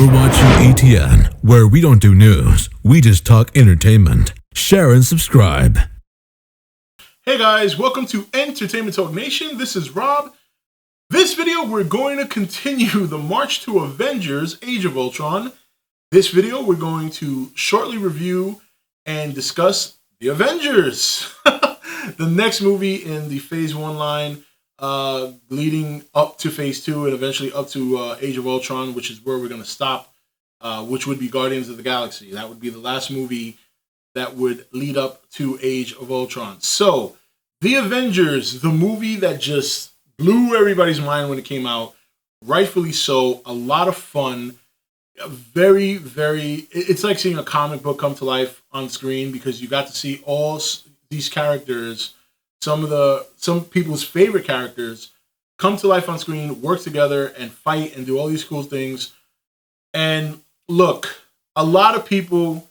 You're watching E.T.N, where we don't do news, we just talk entertainment. Share and subscribe. Hey guys, welcome to Entertainment Talk Nation. This is Rob. This video, we're going to continue the march to Avengers Age of Ultron. This video, we're going to shortly review and discuss the Avengers. The next movie in the Phase 1 line, leading up to Phase 2 and eventually up to Age of Ultron, which is where we're going to stop, which would be Guardians of the Galaxy. That would be the last movie that would lead up to Age of Ultron. So, The Avengers, the movie that just blew everybody's mind when it came out, rightfully so, a lot of fun, it's like seeing a comic book come to life on screen because you got to see all these characters, some people's favorite characters, come to life on screen, work together, and fight and do all these cool things. And look, a lot of people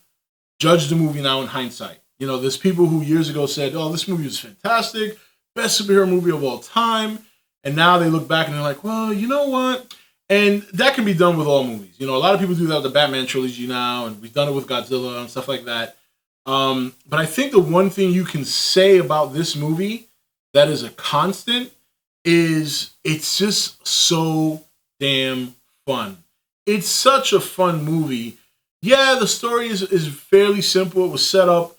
judge the movie now in hindsight. You know, there's people who years ago said, oh, this movie was fantastic, best superhero movie of all time. And now they look back and they're like, well, you know what? And that can be done with all movies. You know, a lot of people do that with the Batman trilogy now, and we've done it with Godzilla and stuff like that. But I think the one thing you can say about this movie that is a constant is it's just so damn fun. It's such a fun movie. Yeah, the story is fairly simple. It was set up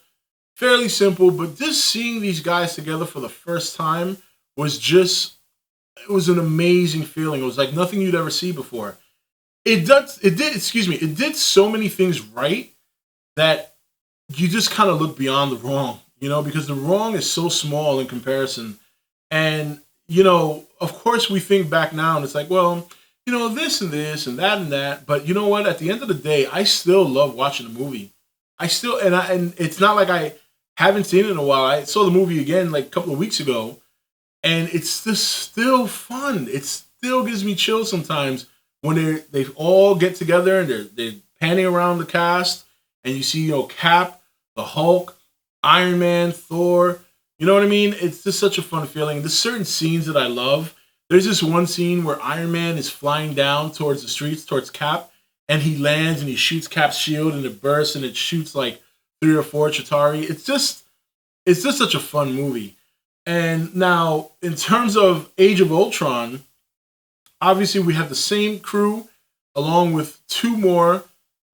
fairly simple, but just seeing these guys together for the first time was it was an amazing feeling. It was like nothing you'd ever see before. It did so many things right that you just kind of look beyond the wrong, you know, because the wrong is so small in comparison. And, you know, of course we think back now and it's like, well, you know, this and this and that and that. But you know what? At the end of the day, I still love watching the movie. And it's not like I haven't seen it in a while. I saw the movie again like a couple of weeks ago, and it's just still fun. It still gives me chills sometimes when they all get together and they're panning around the cast, and you see, you know, Cap, the Hulk, Iron Man, Thor. You know what I mean? It's just such a fun feeling. There's certain scenes that I love. There's this one scene where Iron Man is flying down towards the streets, towards Cap, and he lands and he shoots Cap's shield and it bursts and it shoots like 3 or 4 Chitauri. It's just such a fun movie. And now, in terms of Age of Ultron, obviously we have the same crew along with 2 more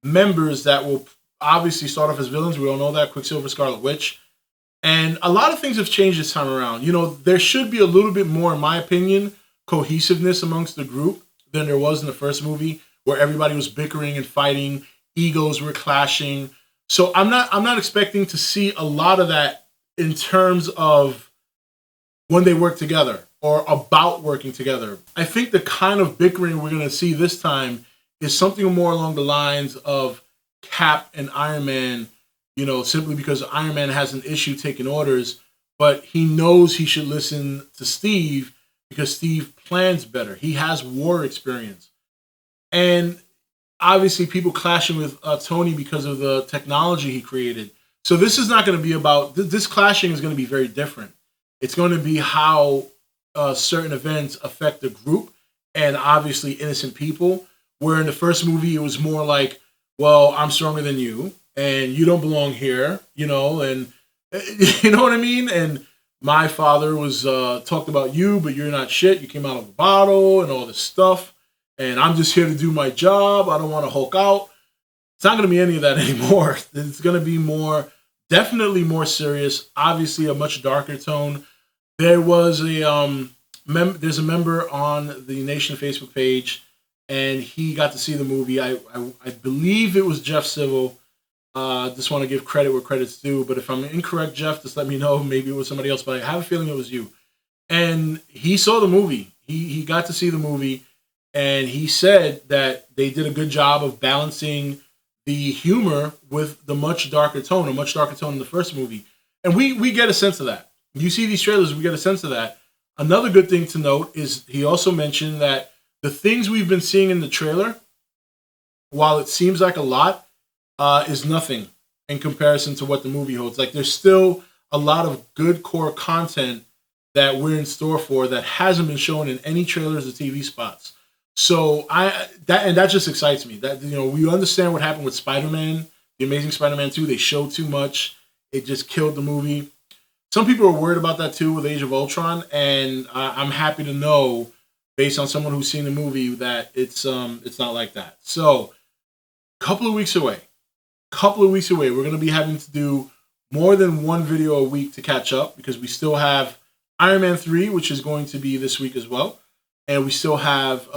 members that will obviously start off as villains. We all know that, Quicksilver, Scarlet Witch. And a lot of things have changed this time around. You know, there should be a little bit more, in my opinion, cohesiveness amongst the group than there was in the first movie, where everybody was bickering and fighting, egos were clashing. So I'm not expecting to see a lot of that in terms of when they work together or about working together. I think the kind of bickering we're going to see this time is something more along the lines of Cap and Iron Man, you know, simply because Iron Man has an issue taking orders, but he knows he should listen to Steve because Steve plans better. He has war experience. And obviously people clashing with Tony because of the technology he created. So this is not going to be about, this clashing is going to be very different. It's going to be how certain events affect the group and obviously innocent people, where in the first movie it was more like, well, I'm stronger than you and you don't belong here, you know, and you know what I mean? And my father was talked about you, but you're not shit. You came out of a bottle and all this stuff. And I'm just here to do my job. I don't want to Hulk out. It's not going to be any of that anymore. It's going to be definitely more serious. Obviously, a much darker tone. There was there's a member on the Nation Facebook page, and he got to see the movie. I believe it was Jeff Civil. Just want to give credit where credit's due. But if I'm incorrect, Jeff, just let me know. Maybe it was somebody else, but I have a feeling it was you. And he saw the movie. He got to see the movie. And he said that they did a good job of balancing the humor with the much darker tone in the first movie. And we get a sense of that. You see these trailers, we get a sense of that. Another good thing to note is he also mentioned that the things we've been seeing in the trailer, while it seems like a lot, is nothing in comparison to what the movie holds. Like, there's still a lot of good core content that we're in store for that hasn't been shown in any trailers or TV spots. So that just excites me. That we understand what happened with Spider-Man, the Amazing Spider-Man 2. They showed too much. It just killed the movie. Some people are worried about that too with Age of Ultron, and I'm happy to know, based on someone who's seen the movie, that it's not like that. So, couple of weeks away, we're gonna be having to do more than one video a week to catch up because we still have Iron Man 3, which is going to be this week as well, and we still have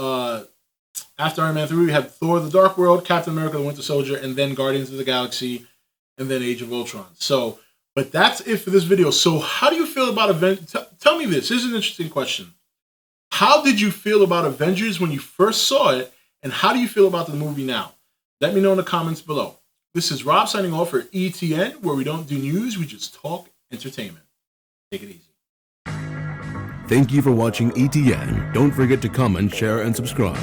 after Iron Man 3, we have Thor: The Dark World, Captain America: The Winter Soldier, and then Guardians of the Galaxy, and then Age of Ultron. So. But that's it for this video. So how do you feel about Avengers? Tell me this. This is an interesting question. How did you feel about Avengers when you first saw it? And how do you feel about the movie now? Let me know in the comments below. This is Rob signing off for E.T.N, where we don't do news, we just talk entertainment. Take it easy. Thank you for watching E.T.N. Don't forget to comment, share, and subscribe.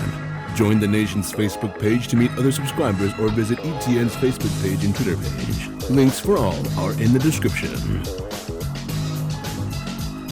Join the nation's Facebook page to meet other subscribers or visit E.T.N's Facebook page and Twitter page. Links for all are in the description.